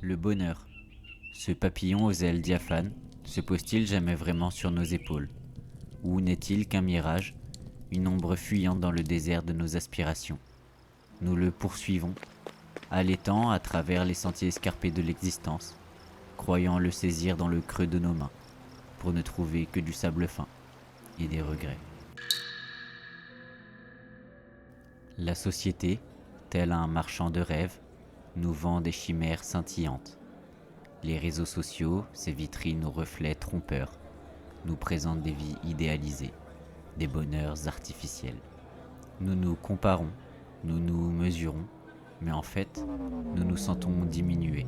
Le bonheur. Ce papillon aux ailes diaphanes se pose-t-il jamais vraiment sur nos épaules? Ou n'est-il qu'un mirage, une ombre fuyante dans le désert de nos aspirations? Nous le poursuivons, allaitant à travers les sentiers escarpés de l'existence, croyant le saisir dans le creux de nos mains, pour ne trouver que du sable fin et des regrets. La société, tel un marchand de rêves, nous vend des chimères scintillantes. Les réseaux sociaux, ces vitrines aux reflets trompeurs, nous présentent des vies idéalisées, des bonheurs artificiels. Nous nous comparons, nous nous mesurons, mais en fait, nous nous sentons diminués.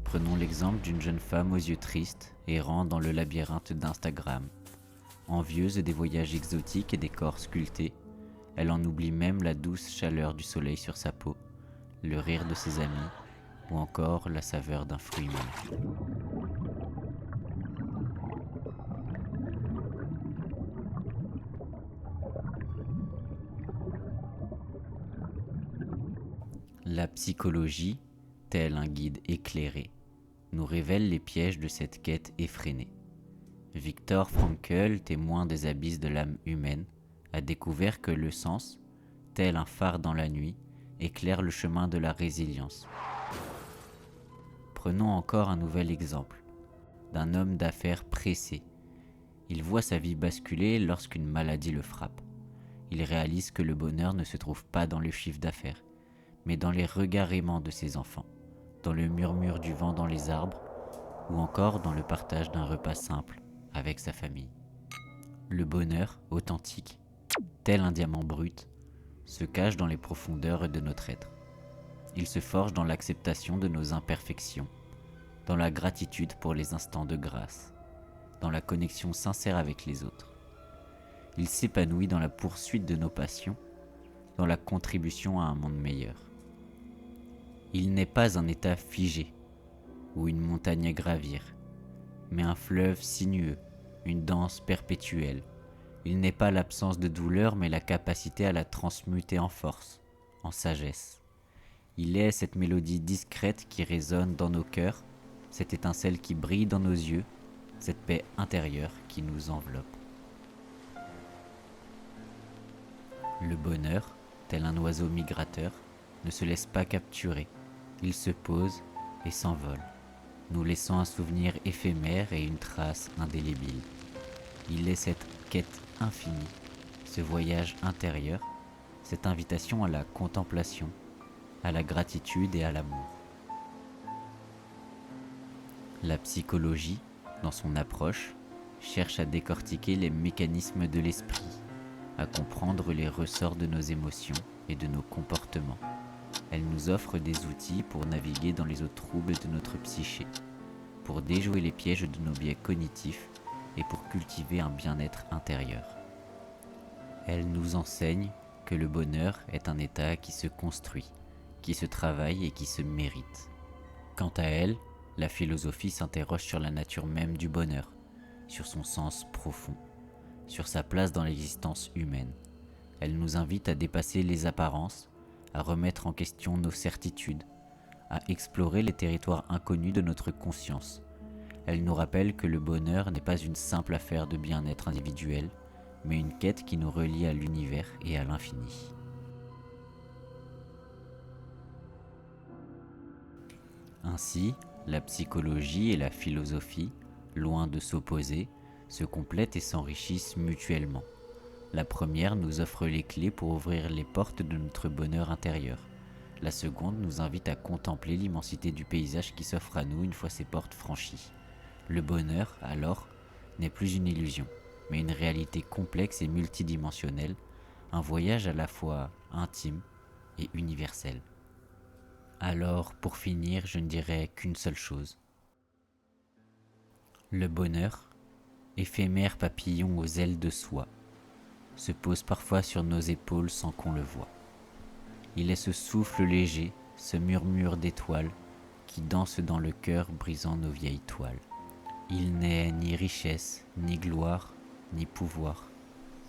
Prenons l'exemple d'une jeune femme aux yeux tristes, errant dans le labyrinthe d'Instagram. Envieuse des voyages exotiques et des corps sculptés, elle en oublie même la douce chaleur du soleil sur sa peau, le rire de ses amis, ou encore la saveur d'un fruit mûr. La psychologie, tel un guide éclairé, nous révèle les pièges de cette quête effrénée. Viktor Frankl, témoin des abysses de l'âme humaine, a découvert que le sens, tel un phare dans la nuit, éclaire le chemin de la résilience. Prenons encore un nouvel exemple, d'un homme d'affaires pressé. Il voit sa vie basculer lorsqu'une maladie le frappe. Il réalise que le bonheur ne se trouve pas dans le chiffre d'affaires, mais dans les regards aimants de ses enfants, dans le murmure du vent dans les arbres, ou encore dans le partage d'un repas simple avec sa famille. Le bonheur authentique, tel un diamant brut, se cache dans les profondeurs de notre être. Il se forge dans l'acceptation de nos imperfections, dans la gratitude pour les instants de grâce, dans la connexion sincère avec les autres. Il s'épanouit dans la poursuite de nos passions, dans la contribution à un monde meilleur. Il n'est pas un état figé, ou une montagne à gravir, mais un fleuve sinueux, une danse perpétuelle. Il n'est pas l'absence de douleur, mais la capacité à la transmuter en force, en sagesse. Il est cette mélodie discrète qui résonne dans nos cœurs, cette étincelle qui brille dans nos yeux, cette paix intérieure qui nous enveloppe. Le bonheur, tel un oiseau migrateur, ne se laisse pas capturer. Il se pose et s'envole, nous laissant un souvenir éphémère et une trace indélébile. Il est cette quête infinie, ce voyage intérieur, cette invitation à la contemplation, à la gratitude et à l'amour. La psychologie, dans son approche, cherche à décortiquer les mécanismes de l'esprit, à comprendre les ressorts de nos émotions et de nos comportements. Elle nous offre des outils pour naviguer dans les eaux troubles de notre psyché, pour déjouer les pièges de nos biais cognitifs et pour cultiver un bien-être intérieur. Elle nous enseigne que le bonheur est un état qui se construit, qui se travaille et qui se mérite. Quant à elle, la philosophie s'interroge sur la nature même du bonheur, sur son sens profond, sur sa place dans l'existence humaine. Elle nous invite à dépasser les apparences, à remettre en question nos certitudes, à explorer les territoires inconnus de notre conscience. Elle nous rappelle que le bonheur n'est pas une simple affaire de bien-être individuel, mais une quête qui nous relie à l'univers et à l'infini. Ainsi, la psychologie et la philosophie, loin de s'opposer, se complètent et s'enrichissent mutuellement. La première nous offre les clés pour ouvrir les portes de notre bonheur intérieur. La seconde nous invite à contempler l'immensité du paysage qui s'offre à nous une fois ces portes franchies. Le bonheur, alors, n'est plus une illusion, mais une réalité complexe et multidimensionnelle, un voyage à la fois intime et universel. Alors, pour finir, je ne dirai qu'une seule chose. Le bonheur, éphémère papillon aux ailes de soie, se pose parfois sur nos épaules sans qu'on le voie. Il est ce souffle léger, ce murmure d'étoiles qui danse dans le cœur brisant nos vieilles toiles. Il n'est ni richesse, ni gloire, ni pouvoir,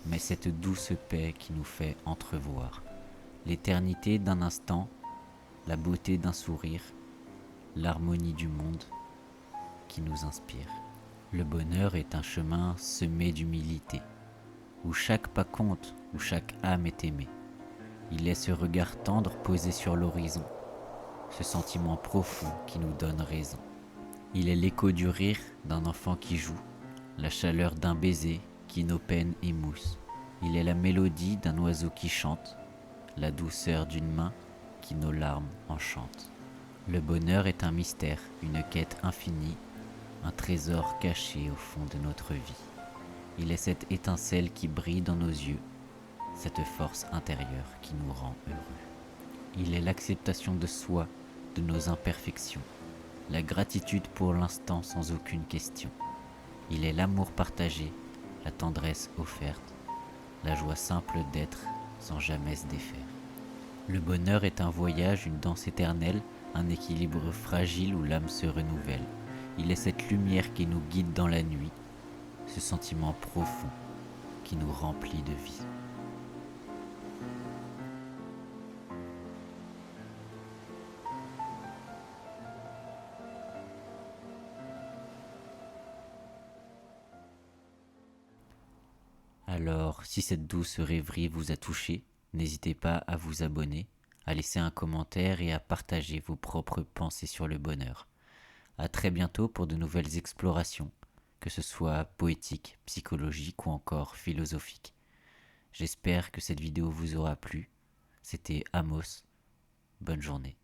mais cette douce paix qui nous fait entrevoir l'éternité d'un instant la beauté d'un sourire, l'harmonie du monde qui nous inspire. Le bonheur est un chemin semé d'humilité, où chaque pas compte, où chaque âme est aimée. Il est ce regard tendre posé sur l'horizon, ce sentiment profond qui nous donne raison. Il est l'écho du rire d'un enfant qui joue, la chaleur d'un baiser qui nos peines émousse. Il est la mélodie d'un oiseau qui chante, la douceur d'une main qui nos larmes enchante. Le bonheur est un mystère, une quête infinie, un trésor caché au fond de notre vie. Il est cette étincelle qui brille dans nos yeux, cette force intérieure qui nous rend heureux. Il est l'acceptation de soi, de nos imperfections, la gratitude pour l'instant sans aucune question. Il est l'amour partagé, la tendresse offerte, la joie simple d'être sans jamais se défaire. Le bonheur est un voyage, une danse éternelle, un équilibre fragile où l'âme se renouvelle. Il est cette lumière qui nous guide dans la nuit, ce sentiment profond qui nous remplit de vie. Alors, si cette douce rêverie vous a touché, n'hésitez pas à vous abonner, à laisser un commentaire et à partager vos propres pensées sur le bonheur. À très bientôt pour de nouvelles explorations, que ce soit poétiques, psychologiques ou encore philosophiques. J'espère que cette vidéo vous aura plu. C'était Amos. Bonne journée.